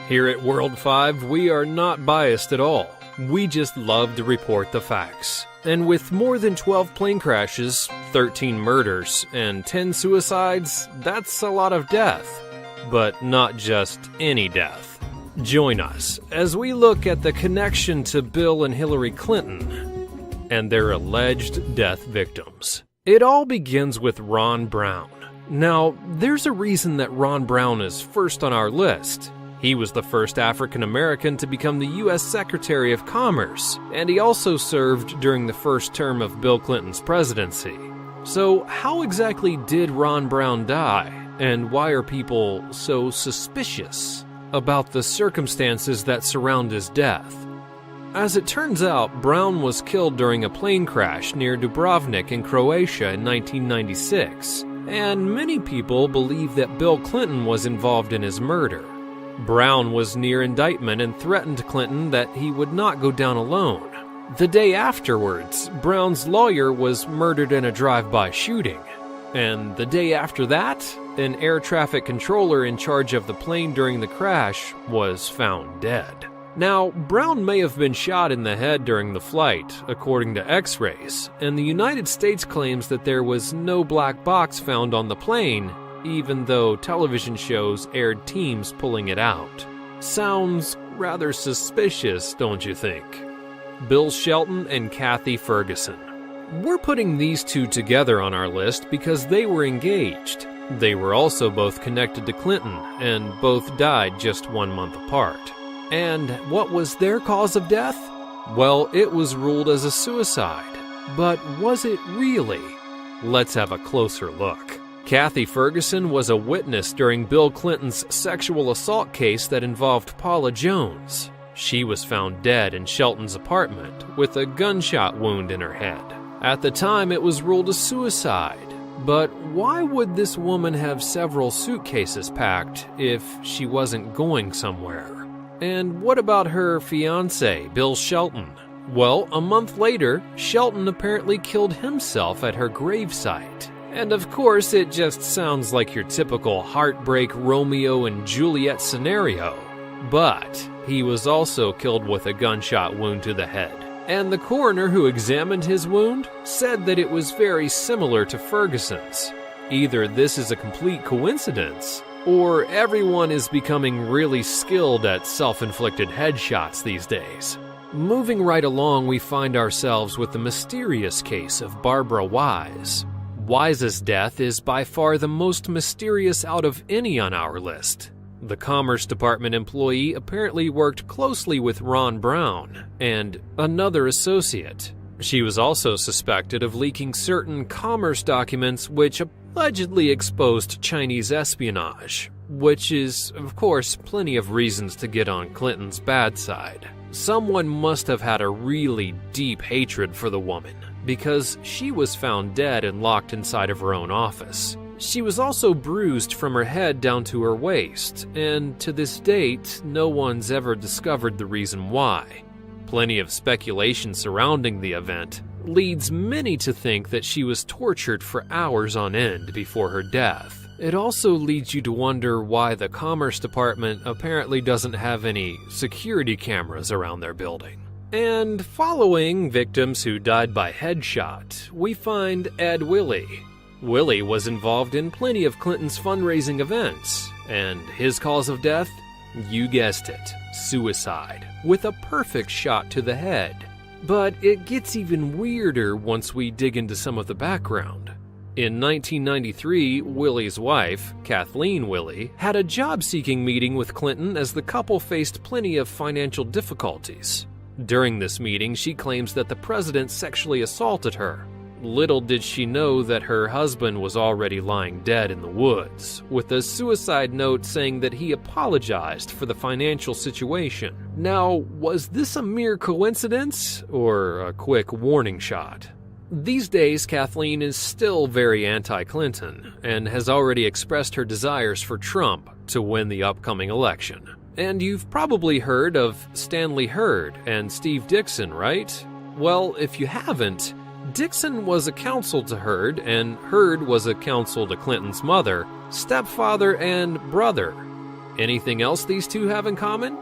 Here at World 5, we are not biased at all. We just love to report the facts. And with more than 12 plane crashes, 13 murders, and 10 suicides, that's a lot of death. But not just any death. Join us as we look at the connection to Bill and Hillary Clinton and their alleged death victims. It all begins with Ron Brown. Now, there's a reason that Ron Brown is first on our list. He was the first African American to become the U.S. Secretary of Commerce, and he also served during the first term of Bill Clinton's presidency. So, how exactly did Ron Brown die, and why are people so suspicious about the circumstances that surround his death? As it turns out, Brown was killed during a plane crash near Dubrovnik in Croatia in 1996, and many people believe that Bill Clinton was involved in his murder. Brown was near indictment and threatened Clinton that he would not go down alone. The day afterwards, Brown's lawyer was murdered in a drive-by shooting. And the day after that, an air traffic controller in charge of the plane during the crash was found dead. Now, Brown may have been shot in the head during the flight, according to X-rays, and the United States claims that there was no black box found on the plane, even though television shows aired teams pulling it out. Sounds rather suspicious, don't you think? Bill Shelton and Kathy Ferguson. We're putting these two together on our list because they were engaged. They were also both connected to Clinton, and both died just 1 month apart. And what was their cause of death? Well, it was ruled as a suicide. But was it really? Let's have a closer look. Kathy Ferguson was a witness during Bill Clinton's sexual assault case that involved Paula Jones. She was found dead in Shelton's apartment with a gunshot wound in her head. At the time, it was ruled a suicide. But why would this woman have several suitcases packed if she wasn't going somewhere? And what about her fiancé, Bill Shelton? Well, a month later, Shelton apparently killed himself at her gravesite. And of course, it just sounds like your typical heartbreak Romeo and Juliet scenario. But he was also killed with a gunshot wound to the head. And the coroner who examined his wound said that it was very similar to Ferguson's. Either this is a complete coincidence, or everyone is becoming really skilled at self-inflicted headshots these days. Moving right along, we find ourselves with the mysterious case of Barbara Wise. Wise's death is by far the most mysterious out of any on our list. The Commerce Department employee apparently worked closely with Ron Brown and another associate. She was also suspected of leaking certain commerce documents which allegedly exposed Chinese espionage, which is, of course, plenty of reasons to get on Clinton's bad side. Someone must have had a really deep hatred for the woman, because she was found dead and locked inside of her own office. She was also bruised from her head down to her waist, and to this date, no one's ever discovered the reason why. Plenty of speculation surrounding the event leads many to think that she was tortured for hours on end before her death. It also leads you to wonder why the Commerce Department apparently doesn't have any security cameras around their building. And following victims who died by headshot, we find Ed Willie. Willie was involved in plenty of Clinton's fundraising events, and his cause of death? You guessed it, suicide, with a perfect shot to the head. But it gets even weirder once we dig into some of the background. In 1993, Willie's wife, Kathleen Willie, had a job-seeking meeting with Clinton as the couple faced plenty of financial difficulties. During this meeting, she claims that the president sexually assaulted her. Little did she know that her husband was already lying dead in the woods, with a suicide note saying that he apologized for the financial situation. Now, was this a mere coincidence, or a quick warning shot? These days, Kathleen is still very anti-Clinton, and has already expressed her desires for Trump to win the upcoming election. And you've probably heard of Stanley Hurd and Steve Dixon, right? Well, if you haven't, Dixon was a counsel to Hurd, and Hurd was a counsel to Clinton's mother, stepfather, and brother. Anything else these two have in common?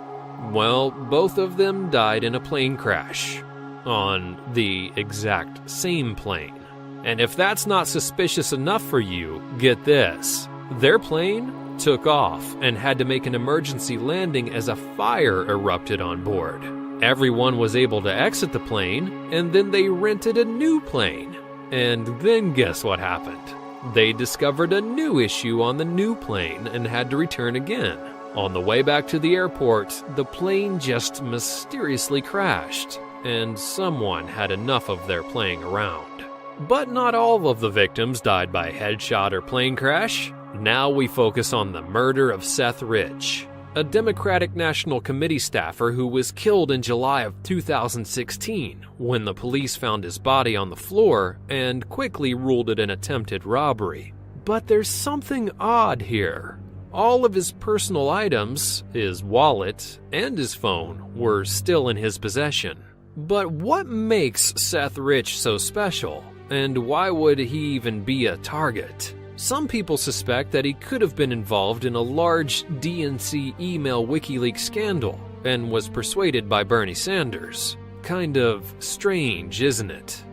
Well, both of them died in a plane crash, on the exact same plane. And if that's not suspicious enough for you, get this. Their plane took off and had to make an emergency landing as a fire erupted on board. Everyone was able to exit the plane, and then they rented a new plane. And then guess what happened? They discovered a new issue on the new plane and had to return again. On the way back to the airport, the plane just mysteriously crashed, and someone had enough of their playing around. But not all of the victims died by headshot or plane crash. Now we focus on the murder of Seth Rich, a Democratic National Committee staffer who was killed in July of 2016 when the police found his body on the floor and quickly ruled it an attempted robbery. But there's something odd here. All of his personal items, his wallet, and his phone were still in his possession. But what makes Seth Rich so special? And why would he even be a target? Some people suspect that he could have been involved in a large DNC email WikiLeaks scandal and was persuaded by Bernie Sanders. Kind of strange, isn't it?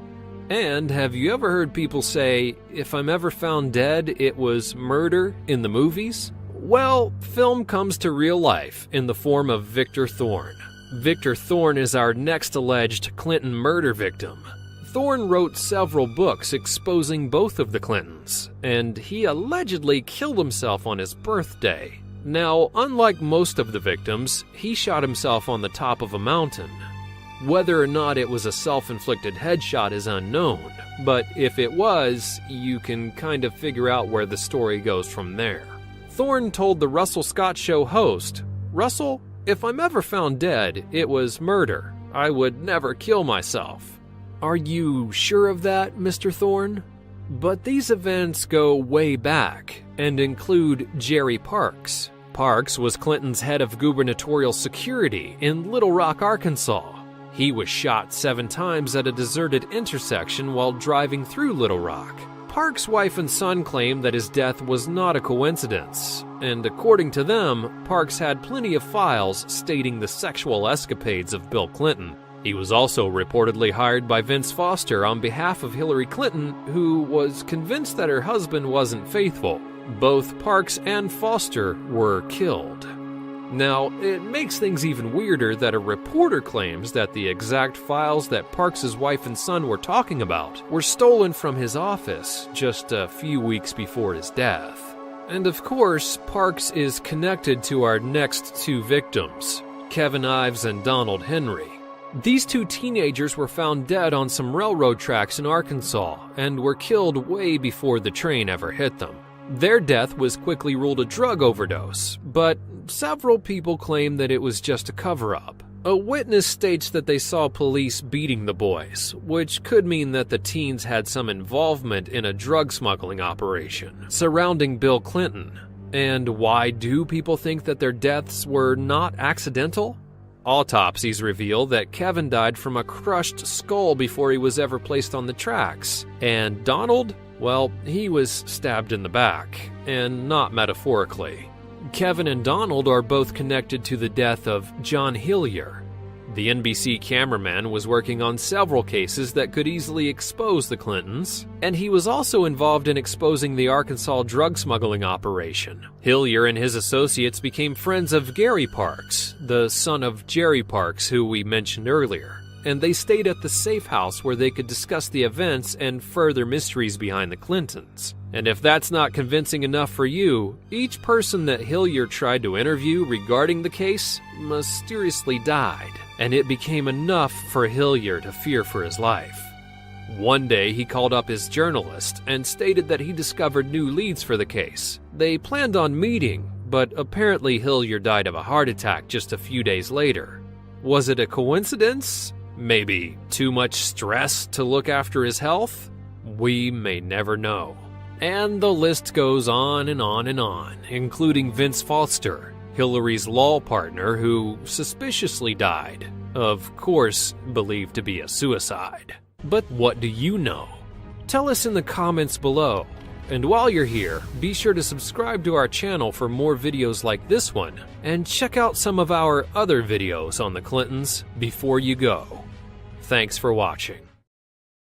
And have you ever heard people say, if I'm ever found dead, it was murder in the movies? Well, film comes to real life in the form of Victor Thorne. Victor Thorne is our next alleged Clinton murder victim. Thorne wrote several books exposing both of the Clintons, and he allegedly killed himself on his birthday. Now, unlike most of the victims, he shot himself on the top of a mountain. Whether or not it was a self-inflicted headshot is unknown, but if it was, you can kind of figure out where the story goes from there. Thorne told the Russell Scott Show host, "Russell, if I'm ever found dead, it was murder. I would never kill myself." Are you sure of that, Mr. Thorne? But these events go way back and include Jerry Parks. Parks was Clinton's head of gubernatorial security in Little Rock, Arkansas. He was shot 7 times at a deserted intersection while driving through Little Rock. Parks' wife and son claim that his death was not a coincidence, and according to them, Parks had plenty of files stating the sexual escapades of Bill Clinton. He was also reportedly hired by Vince Foster on behalf of Hillary Clinton, who was convinced that her husband wasn't faithful. Both Parks and Foster were killed. Now, it makes things even weirder that a reporter claims that the exact files that Parks' wife and son were talking about were stolen from his office just a few weeks before his death. And of course, Parks is connected to our next 2 victims, Kevin Ives and Donald Henry. These 2 teenagers were found dead on some railroad tracks in Arkansas and were killed way before the train ever hit them. Their death was quickly ruled a drug overdose, but several people claim that it was just a cover-up. A witness states that they saw police beating the boys, which could mean that the teens had some involvement in a drug smuggling operation surrounding Bill Clinton. And why do people think that their deaths were not accidental? Autopsies reveal that Kevin died from a crushed skull before he was ever placed on the tracks. And Donald? Well, he was stabbed in the back, and not metaphorically. Kevin and Donald are both connected to the death of John Hillier. The NBC cameraman was working on several cases that could easily expose the Clintons, and he was also involved in exposing the Arkansas drug smuggling operation. Hillier and his associates became friends of Gary Parks, the son of Jerry Parks, who we mentioned earlier, and they stayed at the safe house where they could discuss the events and further mysteries behind the Clintons. And if that's not convincing enough for you, each person that Hillier tried to interview regarding the case mysteriously died, and it became enough for Hillier to fear for his life. One day he called up his journalist and stated that he discovered new leads for the case. They planned on meeting, but apparently Hillier died of a heart attack just a few days later. Was it a coincidence? Maybe too much stress to look after his health? We may never know. And the list goes on and on and on, including Vince Foster, Hillary's law partner, who suspiciously died, of course believed to be a suicide. But what do you know? Tell us in the comments below. And while you're here, be sure to subscribe to our channel for more videos like this one, and check out some of our other videos on the Clintons before you go. Thanks for watching.